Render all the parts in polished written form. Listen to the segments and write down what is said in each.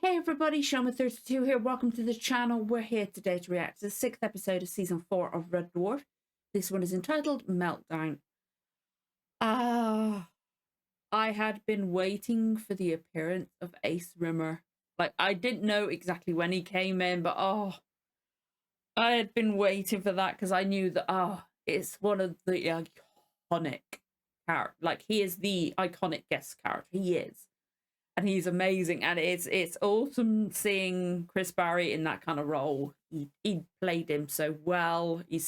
Hey everybody, Shoma32 here. Welcome to the channel. We're here today to react to the 6th episode of Season 4 of Red Dwarf. This one is entitled Meltdown. I had been waiting for the appearance of Ace Rimmer. Like, I didn't know exactly when he came in, but I had been waiting for that because I knew that, it's one of the iconic characters. Like, he is the iconic guest character. He is. And he's amazing, and it's awesome seeing Chris Barry in that kind of role. He played him so well. He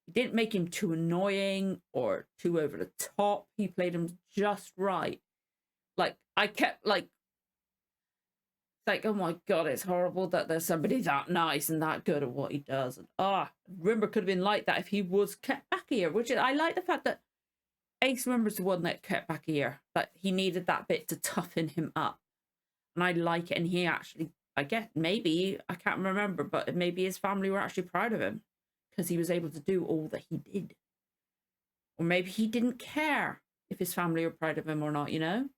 didn't make him too annoying or too over the top. He played him just right. Like, I kept like oh my god, it's horrible that there's somebody that nice and that good at what he does. And Rimmer could have been like that if he was kept back here, which I like the fact that Ace Rimmer's the one that kept back a year, but he needed that bit to toughen him up. And I like it, and he actually, I guess, maybe, I can't remember, but maybe his family were actually proud of him because he was able to do all that he did. Or maybe he didn't care if his family were proud of him or not, you know?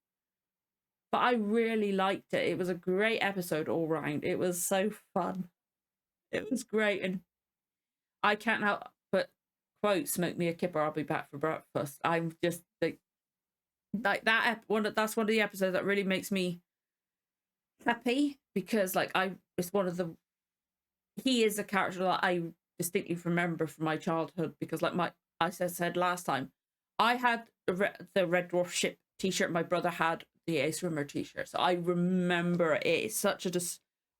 But I really liked it. It was a great episode all round. It was so fun. It was great, and I can't help but quote, "Smoke me a kipper, I'll be back for breakfast." I'm just like that that's one of the episodes that really makes me happy, because like it's one of the, he is a character that I distinctly remember from my childhood, because like I said last time, I had the Red Dwarf ship t-shirt. My brother had the Ace Rimmer t-shirt, so I remember it. It's such a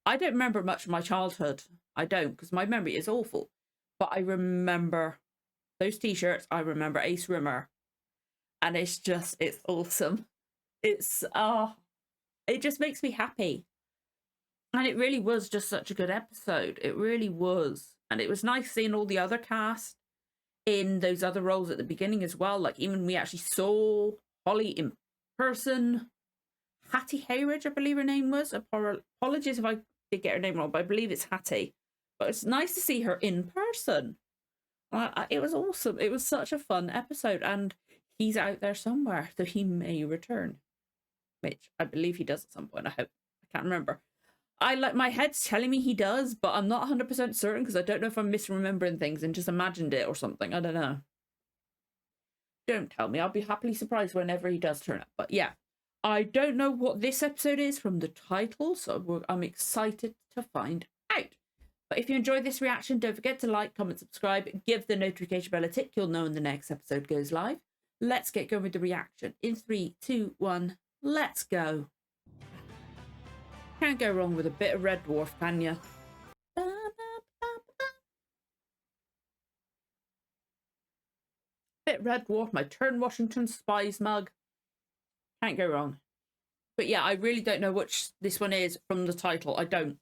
I don't remember much of my childhood. I don't, because my memory is awful, but I remember those t-shirts. I remember Ace Rimmer, and it's awesome. It's it just makes me happy, and it really was just such a good episode. It really was, and it was nice seeing all the other cast in those other roles at the beginning as well. Like, even we actually saw Holly in person. Hattie Hayridge, I believe her name was. Apologies if I did get her name wrong, but I believe it's Hattie. But it's nice to see her in person. It was awesome. It was such a fun episode, and he's out there somewhere, so he may return, which I believe he does at some point. I hope. I can't remember. My head's telling me he does, but I'm not 100% certain, because I don't know if I'm misremembering things and just imagined it or something. I don't know. Don't tell me. I'll be happily surprised whenever he does turn up. But yeah, I don't know what this episode is from the title, so I'm excited to find out. But if you enjoyed this reaction, don't forget to like, comment, subscribe, give the notification bell a tick. You'll know when the next episode goes live. Let's get going with the reaction. In 3, 2, 1, let's go. Can't go wrong with a bit of Red Dwarf, can ya? Bit Red Dwarf, my Turn Washington Spies mug. Can't go wrong. But yeah, I really don't know which this one is from the title. I don't.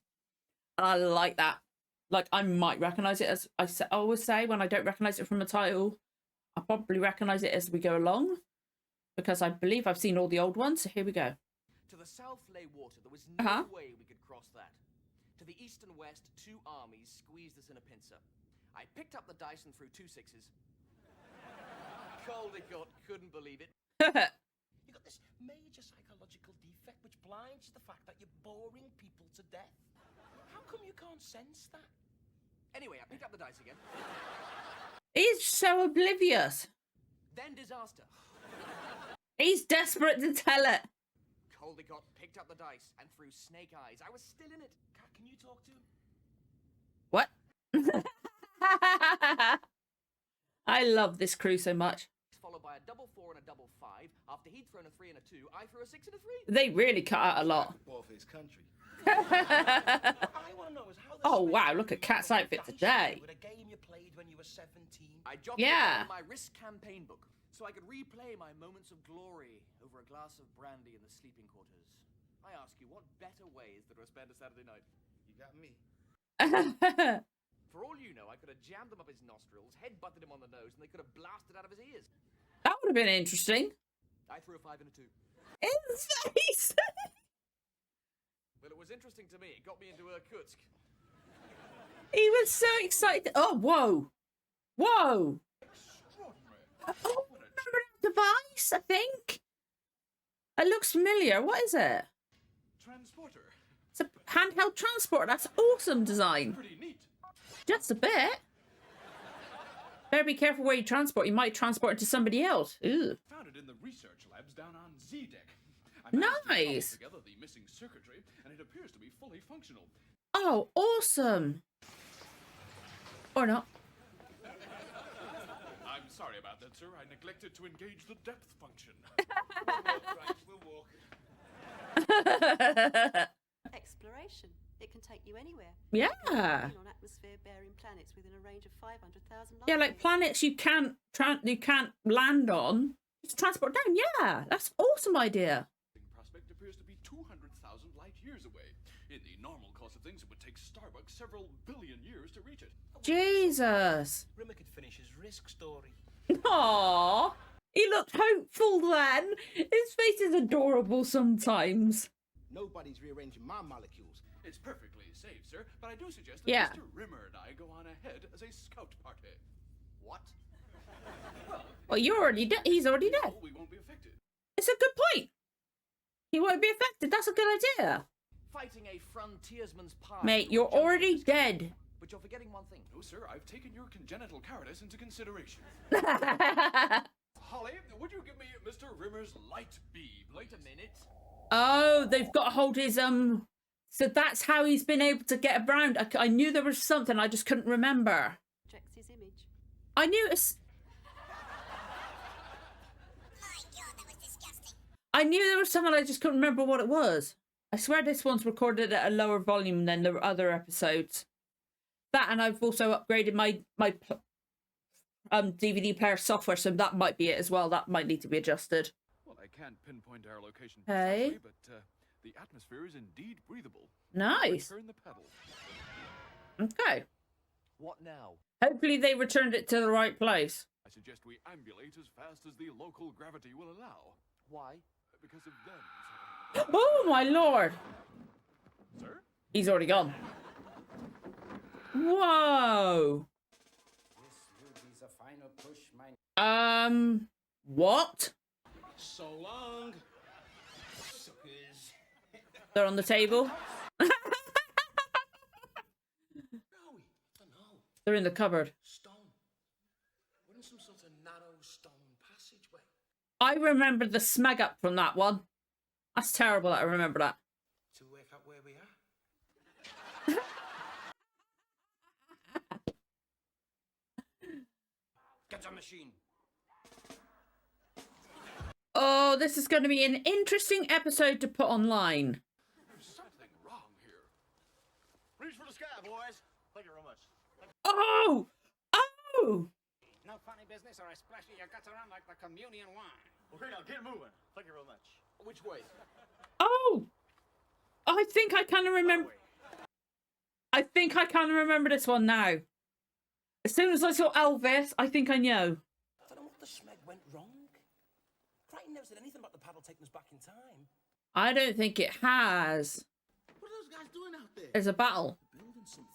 And I like that. Like, I might recognize it, as I always say, when I don't recognize it from the title, I'll probably recognize it as we go along, because I believe I've seen all the old ones. So here we go. To the south lay water. There was no way we could cross that. To the east and west, 2 armies squeezed us in a pincer. I picked up the dice and threw 2 6s. Caldecott couldn't believe it. You got this major psychological defect which blinds to the fact that you're boring people to death. How come you can't sense that? Anyway, I picked up the dice again. He's so oblivious. Then disaster. He's desperate to tell it. Caldecott picked up the dice and threw snake eyes. I was still in it. Cat, can you talk to him? What? I love this crew so much. Followed by a double 4 and a double 5. After he'd thrown a 3 and a 2, I threw a 6 and a 3. They really cut out a lot. Country. Oh wow, look at Cat's outfit today. A game you played when you were 17. I jotted down my risk campaign book so I could replay my moments of glory over a glass of brandy in the sleeping quarters. I ask you, what better way is there to spend a Saturday night? You got me. For all you know, I could have jammed them up his nostrils, head-butted him on the nose, and they could have blasted out of his ears. That would have been interesting. I threw a 5 and a 2. In the face. Well, it was interesting to me. It got me into Irkutsk. He was so excited. Oh, whoa. Whoa. Oh, remember that device, I think? It looks familiar. What is it? Transporter. It's a handheld transport. That's awesome design. Pretty neat. Just a bit. Better be careful where you transport. You might transport it to somebody else. Ooh. Found it in the research labs down on Z-Deck. Nice. Together the missing circuitry, and it appears to be fully functional. Oh, awesome. Or not. I'm sorry about that, sir. I neglected to engage the depth function. We'll walk. Exploration. It can take you anywhere. Yeah. On atmosphere-bearing planets within a range of 500,000 light Yeah, like years. planets you can't land on. Just transport down. Yeah, that's an awesome idea. Prospect appears to be 200,000 light years away. In the normal course of things, it would take Starbucks several billion years to reach it. Jesus. Rimmer could finish his risk story. Aww. He looked hopeful then. His face is adorable sometimes. Nobody's rearranging my molecules. It's perfectly safe, sir, but I do suggest that Yeah. Mr. Rimmer and I go on ahead as a scout party. What? Well, you're already dead. He's already dead. No, we won't be affected. It's a good point. He won't be affected. That's a good idea. Fighting a frontiersman's path. Mate, to you're a general already discovery. dead. But you're forgetting one thing. No, sir, I've taken your congenital cowardice into consideration. Holly, would you give me Mr. Rimmer's light beam? Wait a minute. Oh, they've got to hold his, So that's how he's been able to get around. I knew there was something, I just couldn't remember. Projects his image. I knew it's... I knew there was something, I just couldn't remember what it was. I swear this one's recorded at a lower volume than the other episodes. That, and I've also upgraded my DVD player software, so that might be it as well. That might need to be adjusted. Well, I can't pinpoint our location Hey. precisely, but the atmosphere is indeed breathable. Nice. Turn the pedal. Okay. What now? Hopefully they returned it to the right place. I suggest we ambulate as fast as the local gravity will allow. Why? Because of them. Oh my lord. Sir? He's already gone. Whoa. This will be the final push, my... What? So long. Suckers. They're on the table. Are we? Don't know. They're in the cupboard. Stone. We're in some sort of narrow stone passageway. I remember the smeg up from that one. That's terrible that I remember that. To work out where we are. Get the machine. Oh, this is going to be an interesting episode to put online. There's something wrong here. Reach for the sky, boys. Thank you very much. Oh! Oh! No funny business or I splash your guts around like the communion wine. Okay, now get moving. Thank you very much. Which way? Oh! I think I kind of remember... I think I kind of remember this one now. As soon as I saw Elvis, I think I know. I don't know what the smeg went wrong. Crichton never said anything about the paddle taking us back in time. I don't think it has. What are those guys doing out there? There's a battle. Building something.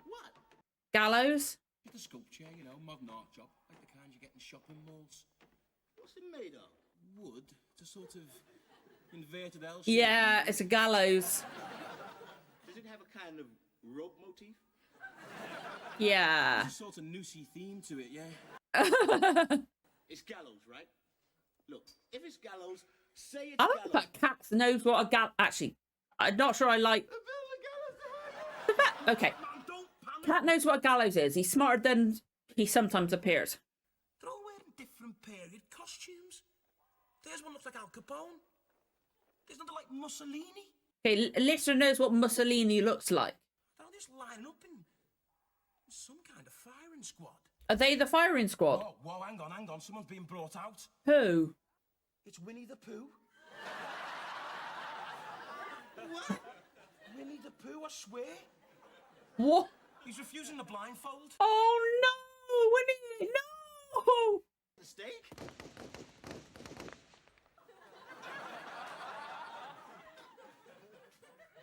What? Gallows? It's a sculpture, you know, modern art job, like the kind you get in shopping malls. What's it made of? Wood. It's a sort of inverted L shape. Yeah, it's a gallows. Does it have a kind of rope motif? Yeah. There's a sort of noosey theme to it, yeah? It's gallows, right? Look, if it's gallows, say it's I gallows. like that Cat knows what a Actually, I'm not sure I like... Okay. Don't panic. Cat knows what a gallows is. He's smarter than he sometimes appears. They're all wearing different period costumes. There's one looks like Al Capone. There's another like Mussolini. Okay, listener knows what Mussolini looks like. They're all just lining up in some kind of firing squad. Are they the firing squad? Oh, whoa, hang on. Someone's being brought out. Who? It's Winnie the Pooh. What? Winnie the Pooh, I swear. What? He's refusing the blindfold. Oh no! Winnie! No! Mistake?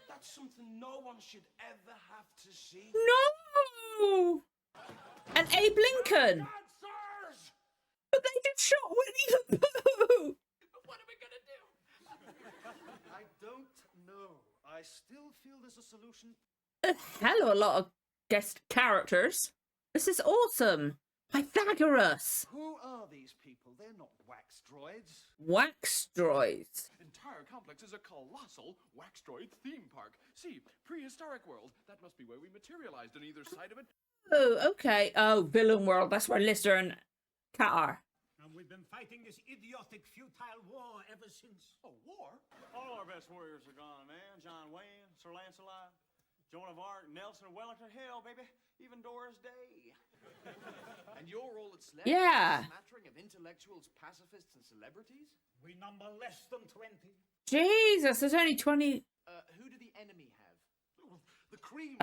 That's something no one should ever have to see. No! And Abe Lincoln! Answers! But they just shot Winnie the Pooh! What are we gonna do? I don't know. I I still feel there's a solution. Hello, a lot of guest characters. This is awesome. Pythagoras. Who are these people? They're not wax droids. Waxdroids. Entire complex is a colossal waxdroid theme park. See, prehistoric world. That must be where we materialized on either side of it. Oh, okay. Oh, villain world. That's where Lister and Cat are. And we've been fighting this idiotic, futile war ever since. A war? All our best warriors are gone, man. John Wayne, Sir Lancelot, Joan of Arc, Nelson, Wellington, hell, baby, even Doris Day. And you're all that's left? Yeah. A smattering of intellectuals, pacifists, and celebrities? We number less than 20. Jesus, there's only 20. Who do the enemy have? The cream.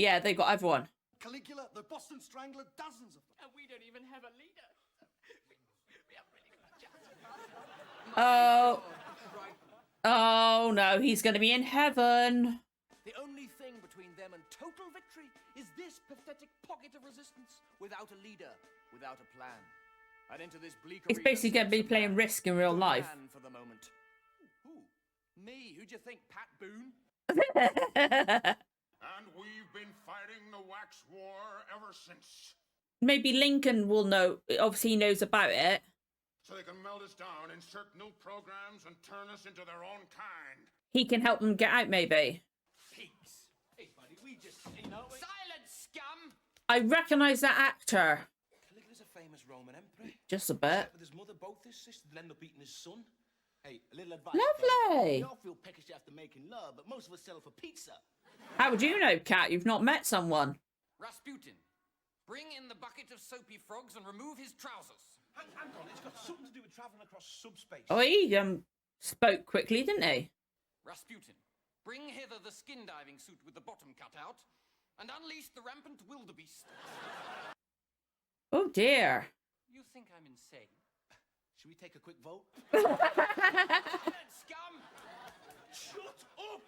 Yeah, they got everyone. Caligula, the Boston Strangler, dozens of them. And we don't even have a leader. We haven't really got a chance. Oh. Right. Oh, no, he's going to be in heaven. The only thing between them and total victory is this pathetic pocket of resistance, without a leader, without a plan. And into this bleak He's arena basically going to be steps a playing man. Risk in real The life. man for the moment. Who? Me? Who'd you think, Pat Boone? And we've been fighting the Wax War ever since. Maybe Lincoln will know. Obviously, he knows about it. So they can melt us down, insert new programs, and turn us into their own kind. He can help them get out, maybe. Pigs. Hey, buddy, we just, you know... Silence, scum! I recognise that actor. Caligula's a famous Roman emperor. Just a bit. Slept with his mother, both his sisters, and ended up eating his son. Hey, a little advice. Lovely. We all feel peckish after making love, but most of us settle for pizza. How would you know, Kat? You've not met someone. Rasputin, bring in the bucket of soapy frogs and remove his trousers. Hang on, it's got something to do with travelling across subspace. Oh, he spoke quickly, didn't he? Rasputin, bring hither the skin diving suit with the bottom cut out and unleash the rampant wildebeest. Oh, dear. You think I'm insane? Should we take a quick vote? Silence, scum! Shut up!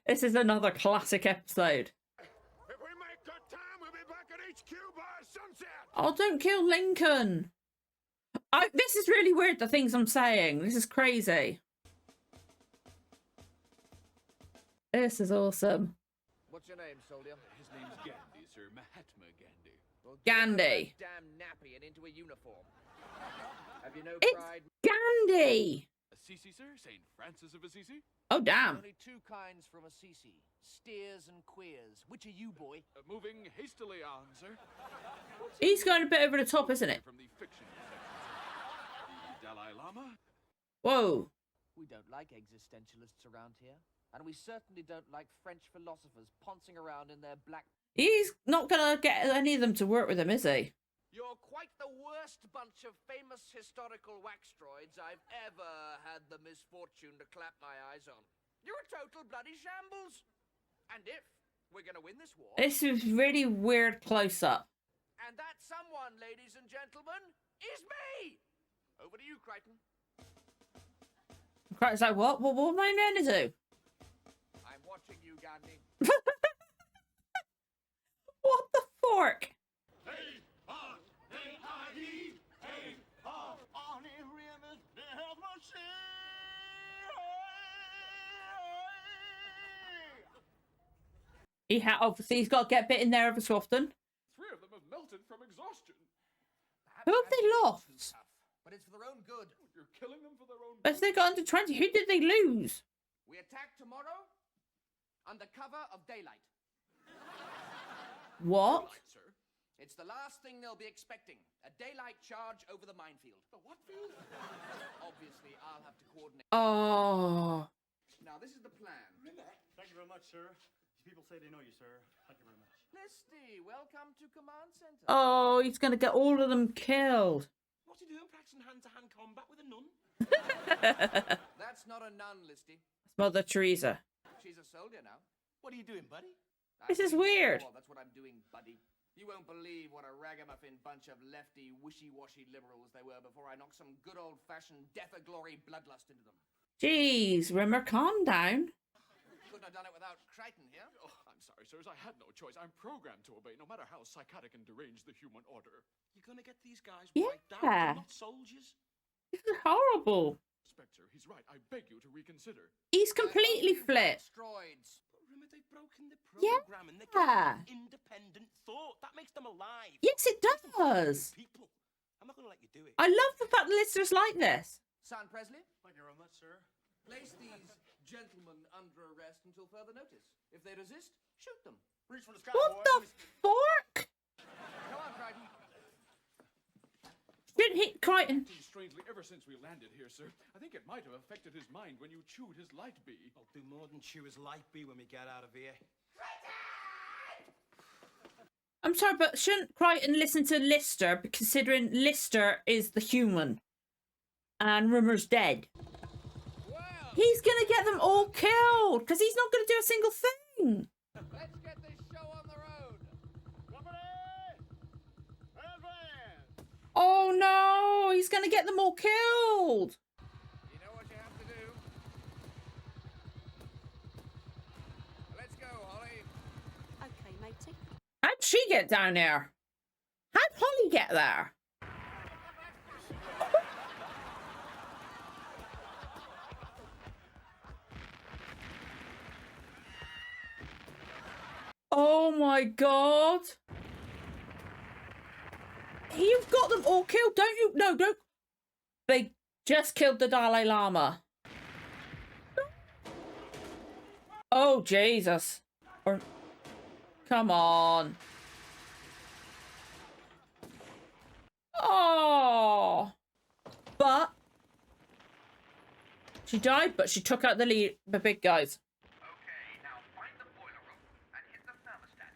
This is another classic episode. If we make good time, we'll be back at HQ by sunset. Oh, don't kill Lincoln. This is really weird, the things I'm saying. This is crazy. This is awesome. What's your name, soldier? His name's Gandhi, sir. Mahatma Gandhi. Well, Gandhi. get that damn nappy and into a uniform. Have you no It's pride? Gandhi. Assisi, sir? St. Francis of Assisi? Oh, damn. Only two kinds from Assisi: steers and queers. Which are you, boy? Moving hastily on, sir. He's going a bit over the top, isn't it? From the fiction section. The Dalai Lama? Whoa. We don't like existentialists around here, and we certainly don't like French philosophers poncing around in their black. He's not going to get any of them to work with him, is he? You're quite the worst bunch of famous historical waxdroids I've ever had the misfortune to clap my eyes on. You're a total bloody shambles. And if we're going to win this war... This is really weird close-up. And that someone, ladies and gentlemen, is me! Over to you, Crichton. Crichton's like, what? What am I meant to do? I'm watching you, Gandhi. What the fork? Obviously, he's got to get a bit in there every so often. 3 of them have melted from exhaustion. Who have they lost? But it's for their own good. You're killing them for their own But if they got under 20, who did they lose? We attack tomorrow under cover of daylight. What? Right, sir. It's the last thing they'll be expecting. A daylight charge over the minefield. The what field? Obviously, I'll have to coordinate. Oh. Now, this is the plan. Thank you very much, sir. These people say they know you, sir. Thank you very much. Listy, welcome to Command Center. Oh, he's going to get all of them killed. What's he doing, practicing hand-to-hand combat with a nun? That's not a nun, Listy. It's Mother Teresa. She's a soldier now. What are you doing, buddy? This is I'm winning weird. the war. That's what I'm doing, buddy. You won't believe what a ragamuffin bunch of lefty, wishy-washy liberals they were before I knocked some good old-fashioned death-of-glory bloodlust into them. Jeez, Rimmer, calm down. Couldn't have done it without Crichton here. Oh, I'm sorry, sirs. I had no choice. I'm programmed to obey, no matter how psychotic and deranged the human order. You're gonna get these guys Yeah. wiped out. They're not soldiers. This is horrible. Spectre, he's right. I beg you to reconsider. He's completely flipped. Droids. But remember, they've broken the program and they're Yeah. capable of independent thought. That makes them alive. Yes, it Makes them does. people. I'm not going to let you do it. I love the fact the listeners like this. Son Presley, Thank you very much, sir. place these gentlemen under arrest until further notice. If they resist, shoot them. Reach for the sky, What boys. the fork? Come on, Crichton. Didn't hit Crichton. Acting strangely ever since we landed here, sir. I think it might have affected his mind when you chewed his light bee. I'll do more than chew his light bee when we get out of here. I'm sorry, but shouldn't Crichton listen to Lister, considering Lister is the human and Rimmer's dead? Well, He's gonna get them all killed because he's not gonna do a single thing. let's get this show on the road. Company! Advance! Oh no, he's gonna get them all killed. You know what you have to do. Let's go, Holly. Okay, matey. How'd she get down there? How'd Holly get there? Oh my god. You've got them all killed, don't you? No, don't. They just killed the Dalai Lama. Oh, Jesus. Or, come on. Oh. But she died, but she took out the big guys. Okay, now find the boiler room and hit the thermostat.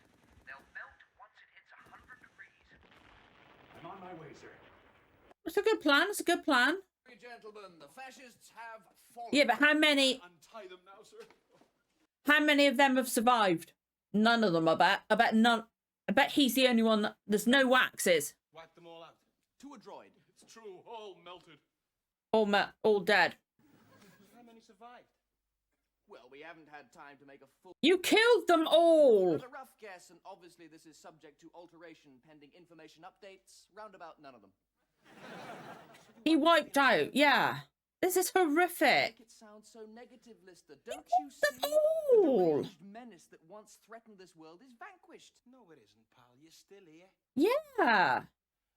They'll melt once it hits 100 degrees. I'm on my way, sir. It's a good plan. It's a good plan. Gentlemen, the fascists have fallen. Yeah, but how many Untie them now, sir. of them have survived? None of them, I bet. I bet none. I bet he's the only one that there's no waxes. Wipe them all out. To a droid. It's true, all melted. All dead. How many survived? Well, we haven't had time to make a full... You killed them all. But a rough guess, and obviously this is subject to alteration pending information updates. Roundabout none of them. He wiped out. Yeah. This is horrific. Make it sound so negative, Lister. Don't killed you see? them The all. deranged menace that once threatened this world is vanquished. No, it isn't, pal. You're still here. Yeah.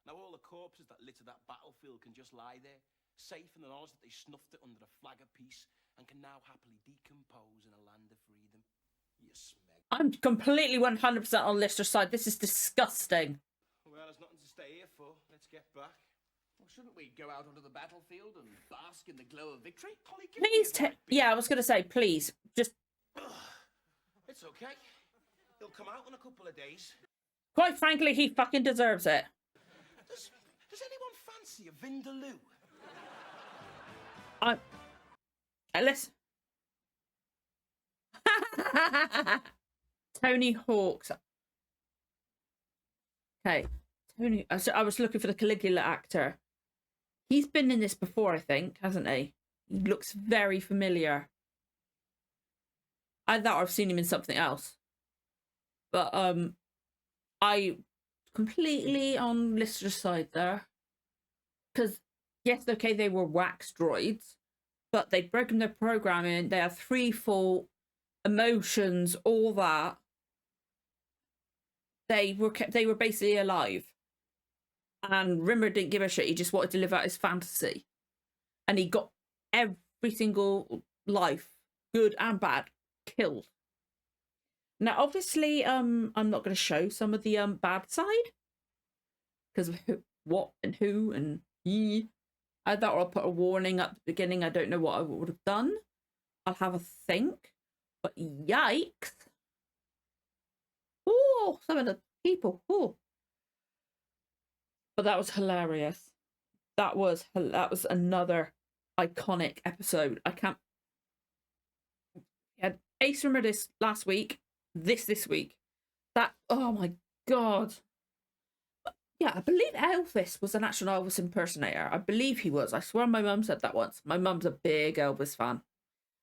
Now all the corpses that litter that battlefield can just lie there, safe in the knowledge that they snuffed it under a flag of peace and can now happily decompose in a land of freedom. You smeg. I'm completely 100% on Lister's side. This is disgusting. Well, there's nothing to stay here for. Let's get back. Well, shouldn't we go out onto the battlefield and bask in the glow of victory? Holly, give me Please a light bee. yeah, I was going to say, please. Just It's okay. He'll come out in a couple of days. quite frankly, he fucking deserves it. Does anyone fancy a Vindaloo? Listen. Tony Hawk's. Okay. Tony. I was looking for the Caligula actor. He's been in this before, I think, hasn't he? He looks very familiar. I thought I've seen him in something else. But I completely on Lister's side there. Because yes, okay, they were wax droids, but they'd broken their programming. They had 3 full emotions, all that. They were basically alive. And Rimmer didn't give a shit. He just wanted to live out his fantasy. And he got every single life, good and bad, killed. Now, obviously, I'm not going to show some of the bad side. Because of what and who and ye. I thought I'll put a warning at the beginning. I don't know what I would have done. I'll have a think. But yikes. Oh, some of the people. Oh. But that was hilarious. That was another iconic episode. I can't. We had Ace Rimmer this last week. This week. That, oh my god. Yeah, I believe Elvis was an actual Elvis impersonator. I believe he was. I swear my mum said that once. My mum's a big Elvis fan.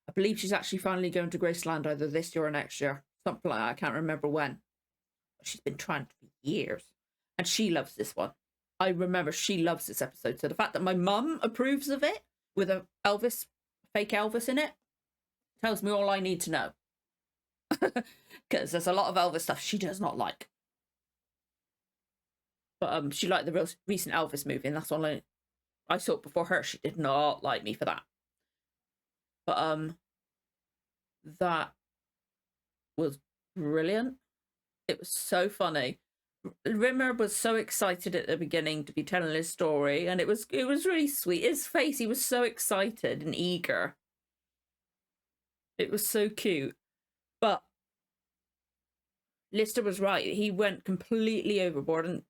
I believe she's actually finally going to Graceland either this year or next year. Something like that. I can't remember when. She's been trying for years. And she loves this one. I remember she loves this episode. So the fact that my mum approves of it with a Elvis, fake Elvis in it. Tells me all I need to know. Because there's a lot of Elvis stuff she does not like. But she liked the real recent Elvis movie, and that's all I saw it before her. She did not like me for that. But that was brilliant. It was so funny. Rimmer was so excited at the beginning to be telling his story, and it was really sweet. His face, he was so excited and eager. It was so cute. But Lister was right. He went completely overboard, and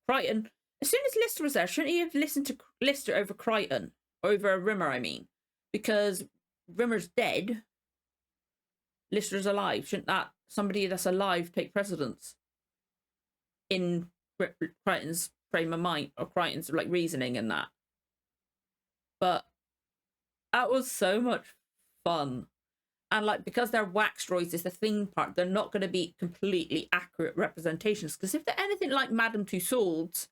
Crichton, as soon as Lister was there, shouldn't he have listened to Lister over Crichton? Over Rimmer, I mean. Because Rimmer's dead. Lister's alive. Shouldn't that somebody that's alive take precedence in Crichton's frame of mind, or Crichton's like reasoning and that? But that was so much fun. And like, because they're waxdroids is the thing part, they're not going to be completely accurate representations. Because if they're anything like Madame Tussauds,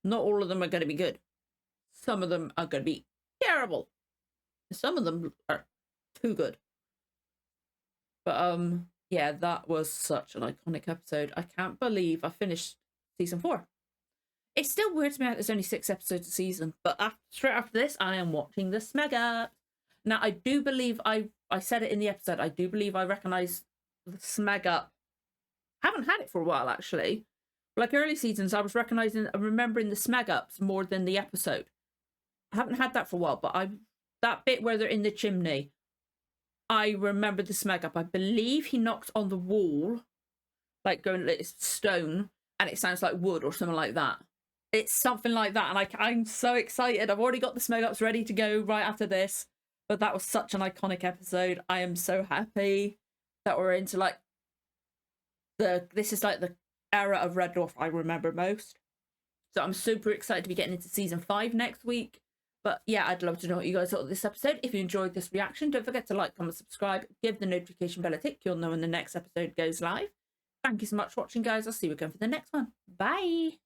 not all of them are going to be good. Some of them are going to be terrible. Some of them are too good. But yeah, that was such an iconic episode. I can't believe I finished season 4. It still weirds me out there's only 6 episodes a season. But straight after this, I am watching the Smeg Up. Now, I do believe I said it in the episode. I do believe I recognise the Smeg Up. I haven't had it for a while, actually. Like early seasons, I was remembering the Smeg Ups more than the episode. I haven't had that for a while, but that bit where they're in the chimney, I remember the Smeg Up. I believe he knocks on the wall, like going, it's stone, and it sounds like wood or something like that. It's something like that, and I'm so excited. I've already got the Smeg Ups ready to go right after this. But that was such an iconic episode. I am so happy that we're into like this is like the era of Red Dwarf I remember most. So I'm super excited to be getting into season 5 next week. But yeah, I'd love to know what you guys thought of this episode. If you enjoyed this reaction, don't forget to like, comment, subscribe, give the notification bell a tick. You'll know when the next episode goes live. Thank you so much for watching, guys. I'll see you again for the next one. Bye.